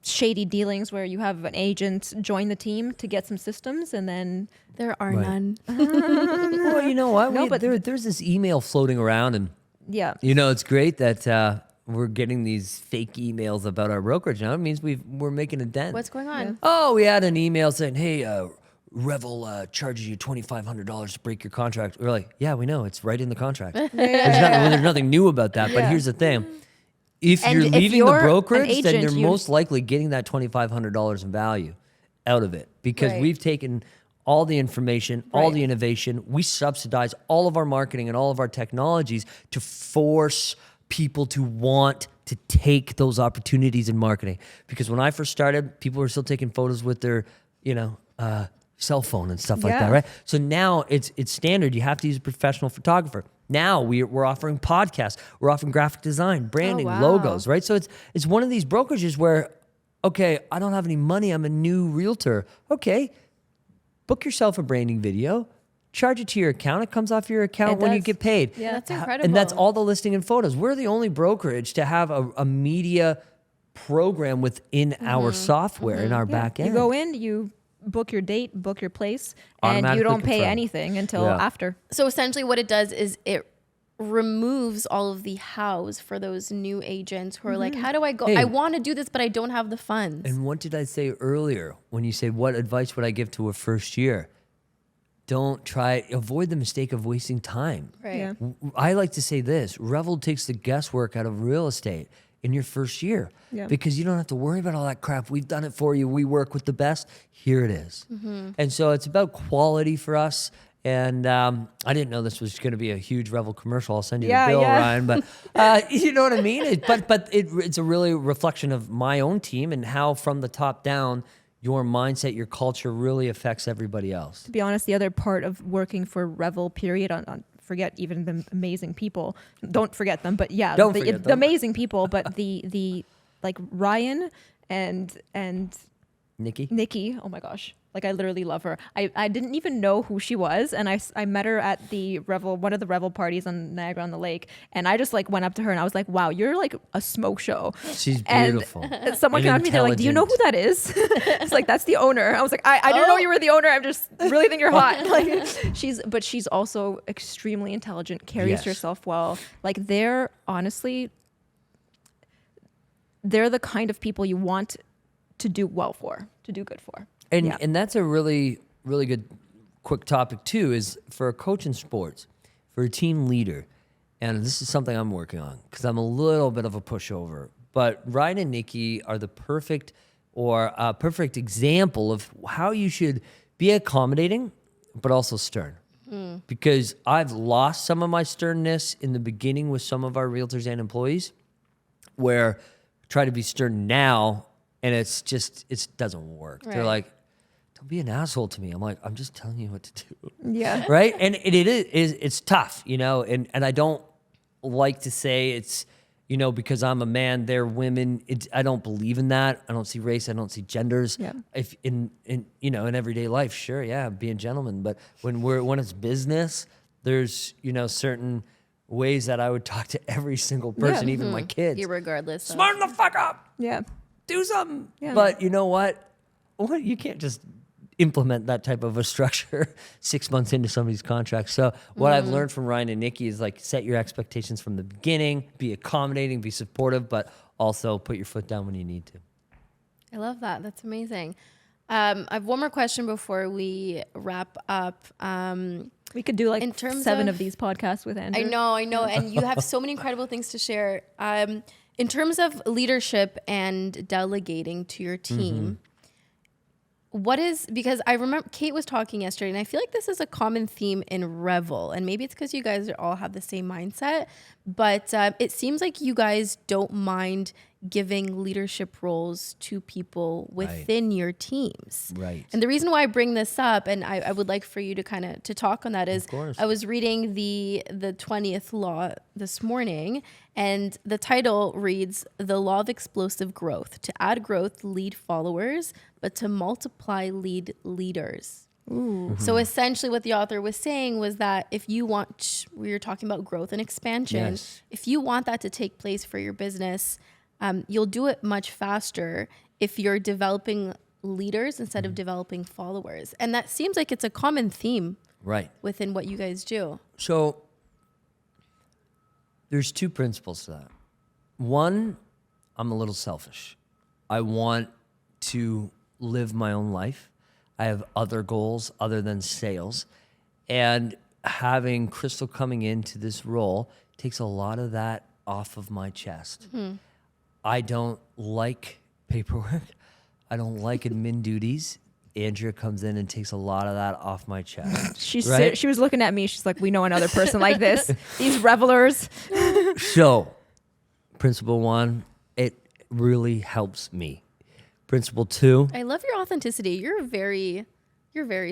shady dealings where you have an agent join the team to get some systems, and then There are Right. none. Well, you know what? No, but there's this email floating around, and yeah, it's great that we're getting these fake emails about our brokerage now. It means we're making a dent. What's going on? Oh, we had an email saying, hey, Revel charges you $2,500 to break your contract. We're like, yeah, we know. It's right in the contract. There's nothing new about that. But Yeah. here's the thing. If And you're if leaving you're the an brokerage, then agent, you're most likely getting that $2,500 in value out of it, because Right. we've taken all the information, all the innovation. We subsidize all of our marketing and all of our technologies to force people to want to take those opportunities in marketing. Because when I first started, people were still taking photos with their, cell phone and stuff like that, Yeah. right? So now it's standard. You have to use a professional photographer. Now we're offering podcasts, we're offering graphic design, branding, wow. logos, right? So it's one of these brokerages where, okay, I don't have any money, I'm a new realtor. Okay, book yourself a branding video, charge it to your account. It comes off your account It when you does. get paid. Yeah. That's incredible. And that's all the listing and photos. We're the only brokerage to have a media program within our software in our back end. You go in, you book your date, book your place, and you Automatically don't pay confirm. anything until Yeah. after. So essentially what it does is it removes all of the hows for those new agents who are like, how do I go? Hey. I want to do this, but I don't have the funds. And what did I say earlier when you say, what advice would I give to a first year? Avoid the mistake of wasting time. Right. Yeah. I like to say this, Revel takes the guesswork out of real estate in your first year Yeah. because you don't have to worry about all that crap. We've done it for you. We work with the best. Here it is. And so it's about quality for us. And I didn't know this was going to be a huge Revel commercial. I'll send you Yeah, the bill, yeah. Ryan. But you know what I mean? It's a really reflection of my own team and how from the top down, your mindset, your culture really affects everybody else. To be honest, the other part of working for Revel, period, on forget even the amazing people. Don't forget them, but yeah, Don't the forget them. amazing people. But the like Ryan and Nikki? Oh my gosh. Like I literally love her. I didn't even know who she was. And I met her at the Revel, one of the Revel parties on Niagara on the Lake. And I just like went up to her and I was like, wow, you're like a smoke show. She's And beautiful. someone And came up to me, they're like, do you know who that is? It's like, that's the owner. I was like, I didn't know you were the owner. I'm just really think you're hot. Like she's also extremely intelligent, carries Yes. herself well. Like they're the kind of people you want to do well for, to do good for. And Yeah. and that's a really, really good quick topic too, is for a coach in sports, for a team leader. And this is something I'm working on because I'm a little bit of a pushover. But Ryan and Nikki are the perfect example of how you should be accommodating, but also stern. Because I've lost some of my sternness in the beginning with some of our realtors and employees, where I try to be stern now, and it doesn't work. They're Right. like, don't be an asshole to me. I'm like, I'm just telling you what to do. Yeah. Right? And it's tough, and I don't like to say it's, because I'm a man, they're women. I don't believe in that. I don't see race. I don't see genders. Yeah. If in everyday life, sure, yeah, be a gentleman. But when it's business, there's, certain ways that I would talk to every single person, even my kids. Irregardless. of- Smarten the fuck up. Yeah. Do something. Yeah. But you know what? You can't just implement that type of a structure 6 months into somebody's contract. So what I've learned from Ryan and Nikki is like set your expectations from the beginning, be accommodating, be supportive, but also put your foot down when you need to. I love that. That's amazing. I have one more question before we wrap up. We could do like In terms 7 of- of these podcasts with Andrew. I know. And you have so many incredible things to share. In terms of leadership and delegating to your team, because I remember Kate was talking yesterday, and I feel like this is a common theme in Revel, and maybe it's because you guys all have the same mindset, but it seems like you guys don't mind giving leadership roles to people within your teams. Right. And the reason why I bring this up, and I would like for you to kind of to talk on that, is course. I was reading the 20th law this morning, and the title reads, "The Law of Explosive Growth. To add growth, lead followers, but to multiply, lead leaders." So essentially what the author was saying was that if you want, we were talking about growth and expansion, Yes. if you want that to take place for your business, you'll do it much faster if you're developing leaders instead of developing followers. And that seems like it's a common theme Right. within what you guys do. So there's 2 principles to that. One, I'm a little selfish. I want to live my own life. I have other goals other than sales. And having Crystal coming into this role takes a lot of that off of my chest. I don't like paperwork. I don't like admin duties. Andrea comes in and takes a lot of that off my chest. She was looking at me. She's like, we know another person like this. These revelers. So, principle 1, it really helps me. Principle 2, I love your authenticity. You're very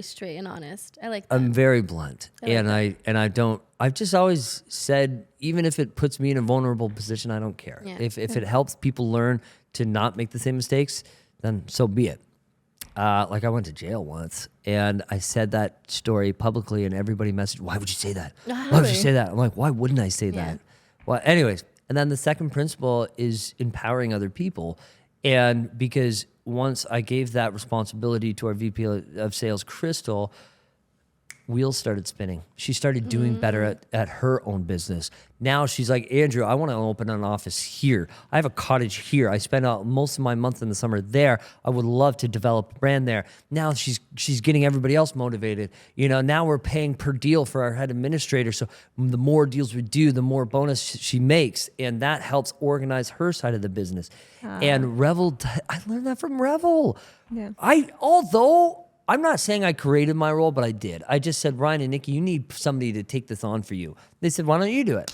straight and honest. I like that. I'm very blunt, I like I've just always said, even if it puts me in a vulnerable position, I don't care. Yeah. If it helps people learn to not make the same mistakes, then so be it. Like I went to jail once, and I said that story publicly, and everybody messaged, "Why would you say that? Why would you say that?" I'm like, "Why wouldn't I say that?" Well, anyways, and then the second principle is empowering other people, And because once I gave that responsibility to our VP of sales, Crystal, wheels started spinning. She started doing better at her own business. Now she's like, Andrew, I want to open an office here. I have a cottage here. I spend most of my month in the summer there. I would love to develop a brand there. Now she's getting everybody else motivated. Now we're paying per deal for our head administrator. So the more deals we do, the more bonus she makes. And that helps organize her side of the business. And Revel, I learned that from Revel. Yeah. Although I'm not saying I created my role, but I did. I just said, Ryan and Nikki, you need somebody to take this on for you. They said, why don't you do it?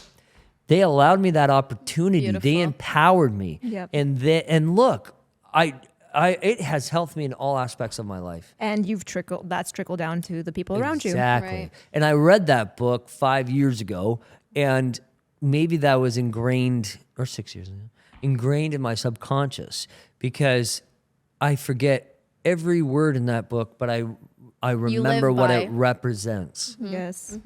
They allowed me that opportunity. Beautiful. They empowered me. Yep. And look, it has helped me in all aspects of my life. And that's trickled down to the people around you. Exactly. Right. And I read that book 5 years ago, and maybe that was ingrained, or 6 years ago, ingrained in my subconscious, because I forget every word in that book, but I remember what it represents. Yes.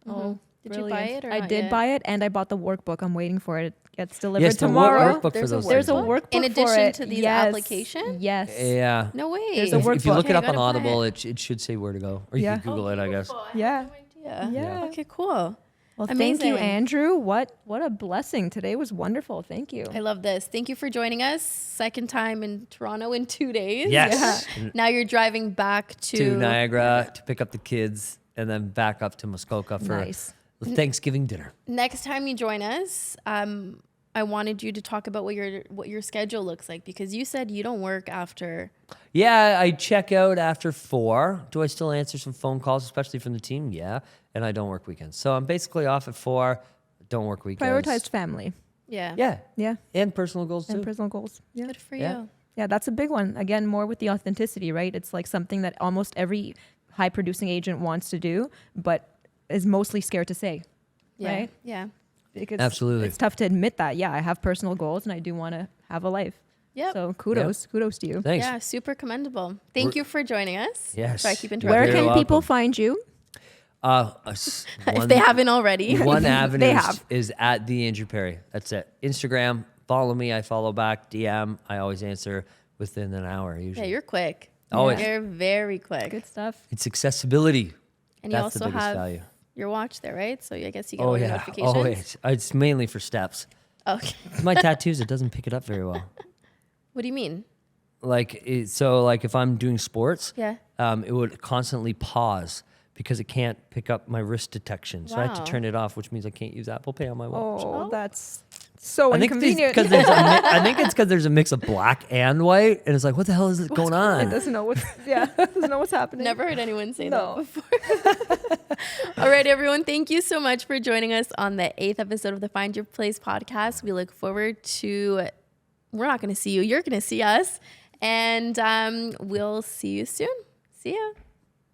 Oh, did you buy Brilliant. it or I not did yet? buy it, and I bought the workbook. I'm waiting for it. It gets delivered Yes, the tomorrow. workbook for There's a those There's a things. workbook In for addition it. to these Yes. application? Yes. Yeah. No way. There's a If you workbook. look it Okay, up I on gotta buy Audible, it. it should say where to go. Or you Yeah. can Google it, I guess. Yeah. No idea. Yeah. Okay, cool. Well, thank you, Amazing. Andrew. What a blessing. Today was wonderful. Thank you. I love this. Thank you for joining us. Second time in Toronto in 2 days. Yes. Yeah. Now you're driving back To Niagara to pick up the kids, and then back up to Muskoka for Nice. the Thanksgiving dinner. Next time you join us, I wanted you to talk about what your schedule looks like, because you said you don't work after. Yeah, I check out after 4. Do I still answer some phone calls, especially from the team? Yeah. And I don't work weekends. So I'm basically off at 4, don't work weekends. Prioritized family. Yeah. Yeah. Yeah. And personal goals too. And personal goals. Yeah. Good for Yeah. you. Yeah, that's a big one. Again, more with the authenticity, right? It's like something that almost every high producing agent wants to do, but is mostly scared to say. Yeah. Right? Yeah. Because Absolutely. it's tough to admit that. Yeah, I have personal goals and I do want to have a life. Yep. So kudos to you. Thanks. Yeah, super commendable. Thank you for joining us. Yes. Sorry, I keep You're interrupting. Where very can people welcome. find you? If they haven't already. One avenue have. is at the Andrew Perrie. That's it. Instagram, follow me. I follow back. DM. I always answer within an hour Yeah, usually. you're quick. Always. You're very quick. Good stuff. It's accessibility. And you That's the also biggest have value. your watch there, right? So I guess you get all your notifications. Always. It's mainly for steps. Okay. My tattoos, it doesn't pick it up very well. What do you mean? Like if I'm doing sports, Yeah. it would constantly pause because it can't pick up my wrist detection. So I have to Wow. turn it off, which means I can't use Apple Pay on my watch. Oh, that's so I think inconvenient. it's because there's a mix of black and white, and it's like, what the hell is going It on? doesn't know what's happening. Never heard anyone say No. that before. All right, everyone. Thank you so much for joining us on the 8th episode of the Find Your Place podcast. We look forward to, we're not going to see you. You're going to see us. And we'll see you soon. See ya.